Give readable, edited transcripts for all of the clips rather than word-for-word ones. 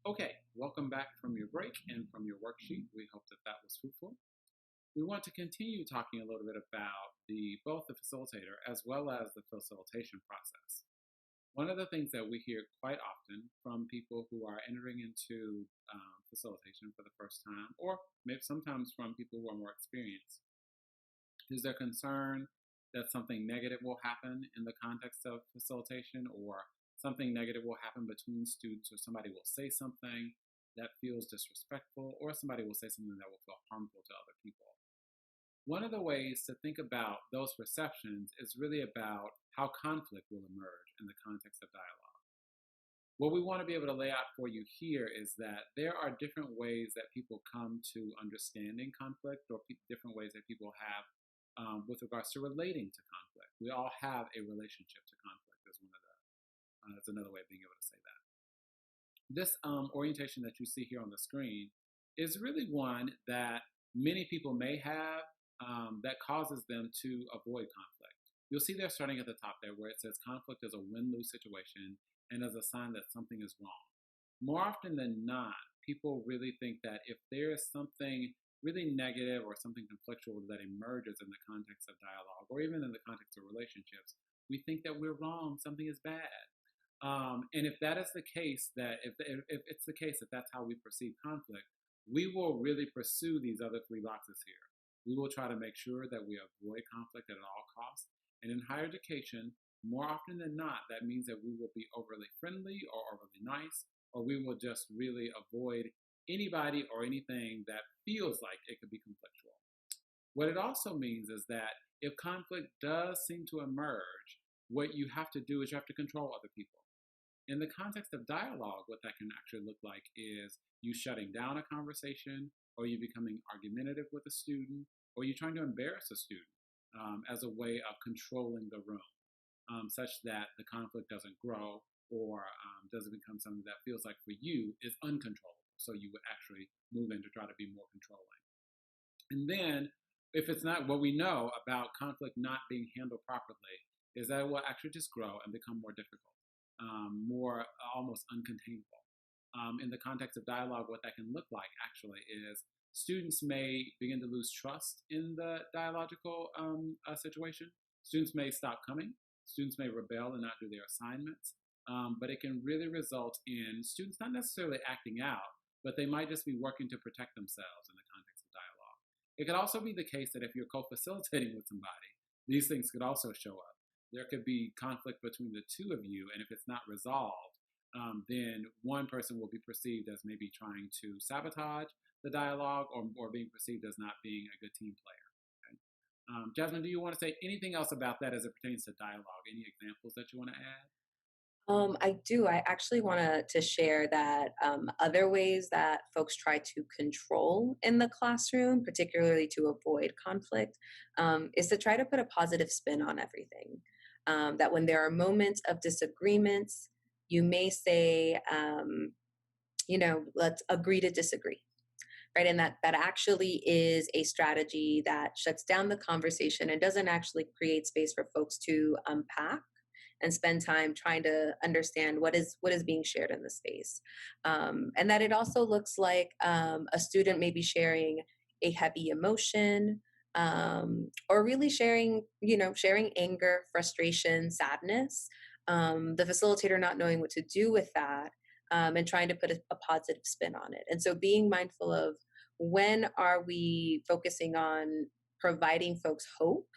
Okay, welcome back from your break and from your worksheet. We hope that that was fruitful. We want to continue talking a little bit about both the facilitator as well as the facilitation process. One of the things that we hear quite often from people who are entering into facilitation for the first time, or maybe sometimes from people who are more experienced, is their concern that something negative will happen in the context of facilitation, or something negative will happen between students, or somebody will say something that feels disrespectful, or somebody will say something that will feel harmful to other people. One of the ways to think about those perceptions is really about how conflict will emerge in the context of dialogue. What we want to be able to lay out for you here is that there are different ways that people come to understanding conflict, or different ways that people have with regards to relating to conflict. We all have a relationship to conflict, as that's another way of being able to say that. This orientation that you see here on the screen is really one that many people may have that causes them to avoid conflict. You'll see there starting at the top there where it says conflict is a win-lose situation and is a sign that something is wrong. More often than not, people really think that if there is something really negative or something conflictual that emerges in the context of dialogue, or even in the context of relationships, we think that we're wrong, something is bad. And if that is the case, if it's the case that that's how we perceive conflict, we will really pursue these other three boxes here. We will try to make sure that we avoid conflict at all costs. And in higher education, more often than not, that means that we will be overly friendly or overly nice, or we will just really avoid anybody or anything that feels like it could be conflictual. What it also means is that if conflict does seem to emerge, what you have to do is you have to control other people. In the context of dialogue, what that can actually look like is you shutting down a conversation, or you becoming argumentative with a student, or you trying to embarrass a student as a way of controlling the room, such that the conflict doesn't grow, or doesn't become something that feels like for you is uncontrollable. So you would actually move in to try to be more controlling. And then, if it's not, what we know about conflict not being handled properly is that it will actually just grow and become more difficult, more almost uncontainable. In the context of dialogue, what that can look like actually is students may begin to lose trust in the dialogical situation. Students may stop coming. Students may rebel and not do their assignments. But it can really result in students not necessarily acting out, but they might just be working to protect themselves in the context of dialogue. It could also be the case that if you're co-facilitating with somebody, these things could also show up. There could be conflict between the two of you, and if it's not resolved, then one person will be perceived as maybe trying to sabotage the dialogue, or being perceived as not being a good team player. Okay? Jasmine, do you want to say anything else about that as it pertains to dialogue? Any examples that you want to add? I do. I actually want to share that other ways that folks try to control in the classroom, particularly to avoid conflict, is to try to put a positive spin on everything. That when there are moments of disagreements, you may say, let's agree to disagree. Right. And that actually is a strategy that shuts down the conversation and doesn't actually create space for folks to unpack and spend time trying to understand what is being shared in the space, and that it also looks like a student may be sharing a heavy emotion, or really sharing anger, frustration, sadness, the facilitator not knowing what to do with that, and trying to put a positive spin on it. And so being mindful of when are we focusing on providing folks hope,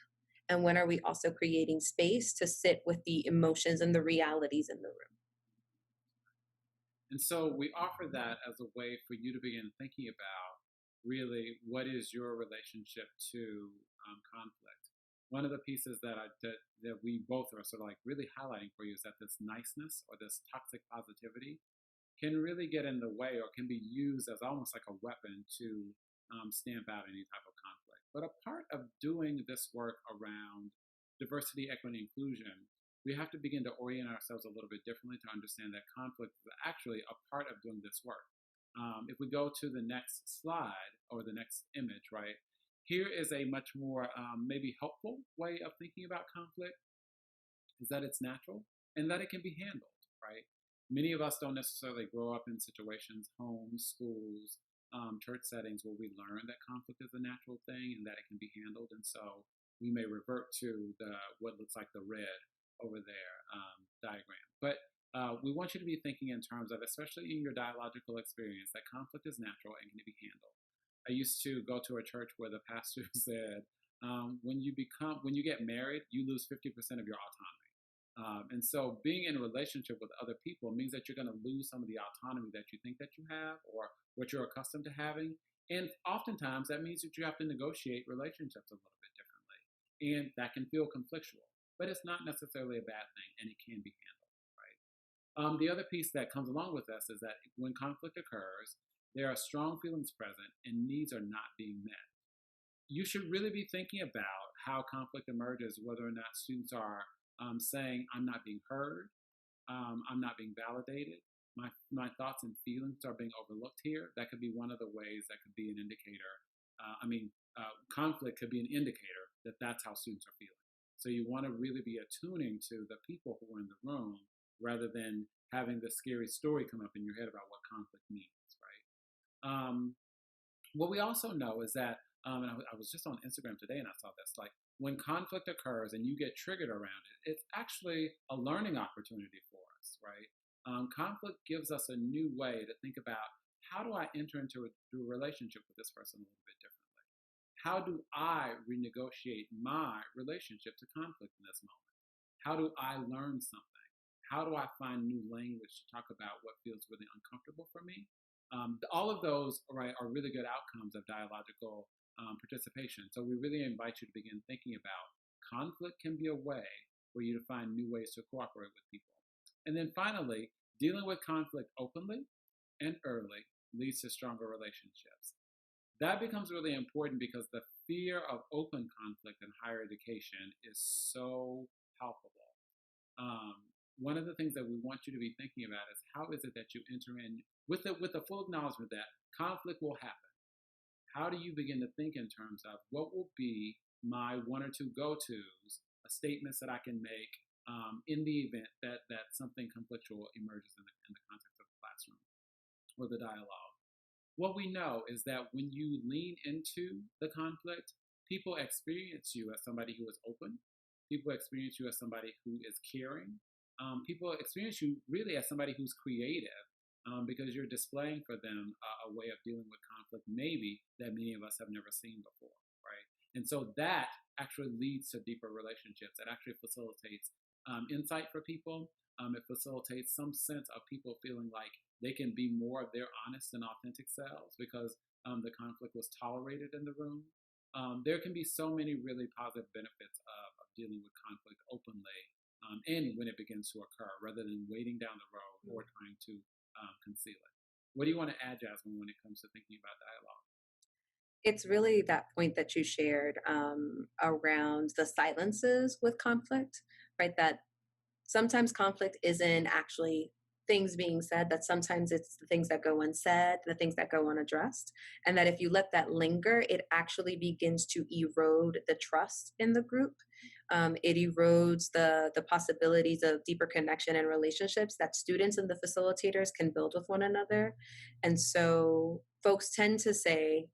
and when are we also creating space to sit with the emotions and the realities in the room. And so we offer that as a way for you to begin thinking about really what is your relationship to conflict. One of the pieces that we both are sort of like really highlighting for you is that this niceness, or this toxic positivity, can really get in the way, or can be used as almost like a weapon to stamp out any type of conflict. But a part of doing this work around diversity, equity, inclusion, we have to begin to orient ourselves a little bit differently to understand that conflict is actually a part of doing this work. If we go to the next slide, or the next image, right, here is a much more maybe helpful way of thinking about conflict, is that it's natural and that it can be handled, right? Many of us don't necessarily grow up in situations, homes, schools, church settings where we learn that conflict is a natural thing and that it can be handled. And so we may revert to the what looks like the red over there diagram. But we want you to be thinking in terms of, especially in your dialogical experience, that conflict is natural and can be handled. I used to go to a church where the pastor said, when you get married, you lose 50% of your autonomy. And so being in a relationship with other people means that you're going to lose some of the autonomy that you think that you have or what you're accustomed to having. And oftentimes that means that you have to negotiate relationships a little bit differently. And that can feel conflictual, but it's not necessarily a bad thing and it can be handled, right? The other piece that comes along with this is that when conflict occurs, there are strong feelings present and needs are not being met. You should really be thinking about how conflict emerges, whether or not students are saying, I'm not being heard, I'm not being validated, my thoughts and feelings are being overlooked here. That could be one of the ways that could be an indicator. Conflict could be an indicator that that's how students are feeling. So you want to really be attuning to the people who are in the room rather than having the scary story come up in your head about what conflict means, right? What we also know is that, and I was just on Instagram today and I saw this, like when conflict occurs and you get triggered around it, it's actually a learning opportunity for us, right? Conflict gives us a new way to think about, how do I enter into a relationship with this person a little bit differently? How do I renegotiate my relationship to conflict in this moment? How do I learn something? How do I find new language to talk about what feels really uncomfortable for me? All of those, right, are really good outcomes of dialogical participation. So we really invite you to begin thinking about conflict can be a way for you to find new ways to cooperate with people. And then finally, dealing with conflict openly and early leads to stronger relationships. That becomes really important because the fear of open conflict in higher education is so palpable. One of the things that we want you to be thinking about is, how is it that you enter in with the full acknowledgement that conflict will happen? How do you begin to think in terms of what will be my one or two go-tos, statements that I can make in the event that something conflictual emerges in the context of the classroom or the dialogue? What we know is that when you lean into the conflict, people experience you as somebody who is open. People experience you as somebody who is caring. People experience you really as somebody who's creative, because you're displaying for them a way of dealing with conflict maybe that many of us have never seen before, right? And so that actually leads to deeper relationships. It actually facilitates insight for people. It facilitates some sense of people feeling like they can be more of their honest and authentic selves because the conflict was tolerated in the room. There can be so many really positive benefits of dealing with conflict openly and when it begins to occur, rather than waiting down the road or trying to conceal it. What do you want to add, Jasmine, when it comes to thinking about dialogue? It's really that point that you shared around the silences with conflict, right? That sometimes conflict isn't actually things being said, that sometimes it's the things that go unsaid, the things that go unaddressed. And that if you let that linger, it actually begins to erode the trust in the group. It erodes the possibilities of deeper connection and relationships that students and the facilitators can build with one another. And so folks tend to say,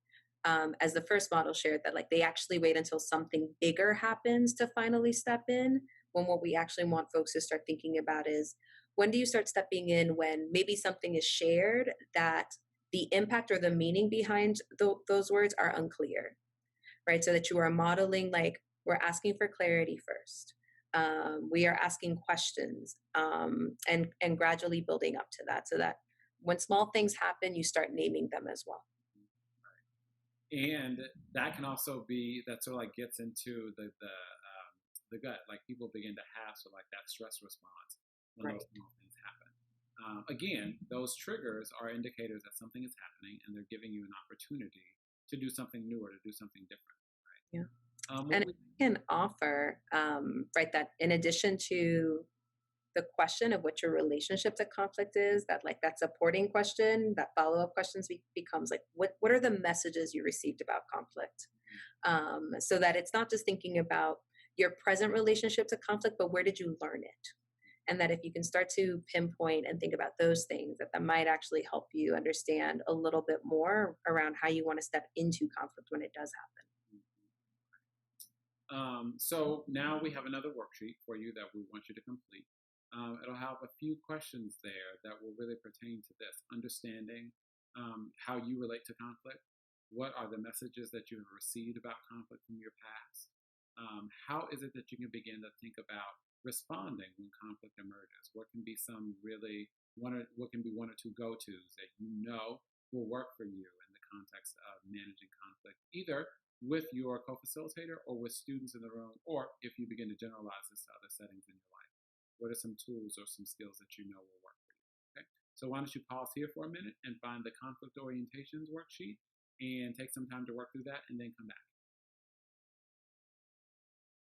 as the first model shared, that like they actually wait until something bigger happens to finally step in, when what we actually want folks to start thinking about is, when do you start stepping in when maybe something is shared that the impact or the meaning behind those words are unclear, right? So that you are modeling, like, we're asking for clarity first. We are asking questions, and gradually building up to that, so that when small things happen, you start naming them as well. And that can also be, that sort of like gets into the gut, like people begin to have sort of like that stress response when Right. those small things happen. Again, those triggers are indicators that something is happening and they're giving you an opportunity to do something new or to do something different, right? Yeah. What And we, I can offer, right, that in addition to the question of what your relationship to conflict is, that like that supporting question, that follow-up questions becomes like, what are the messages you received about conflict? So that it's not just thinking about your present relationship to conflict, but where did you learn it? And that if you can start to pinpoint and think about those things, that might actually help you understand a little bit more around how you want to step into conflict when it does happen. So now we have another worksheet for you that we want you to complete. It'll have a few questions there that will really pertain to this understanding how you relate to conflict. What are the messages that you have received about conflict from your past? How is it that you can begin to think about responding when conflict emerges? What can be what can be one or two go-tos that you know will work for you in the context of managing conflict, either with your co-facilitator or with students in the room, or if you begin to generalize this to other settings in your life? What are some tools or some skills that you know will work for you? Okay, so why don't you pause here for a minute and find the conflict orientations worksheet and take some time to work through that and then come back.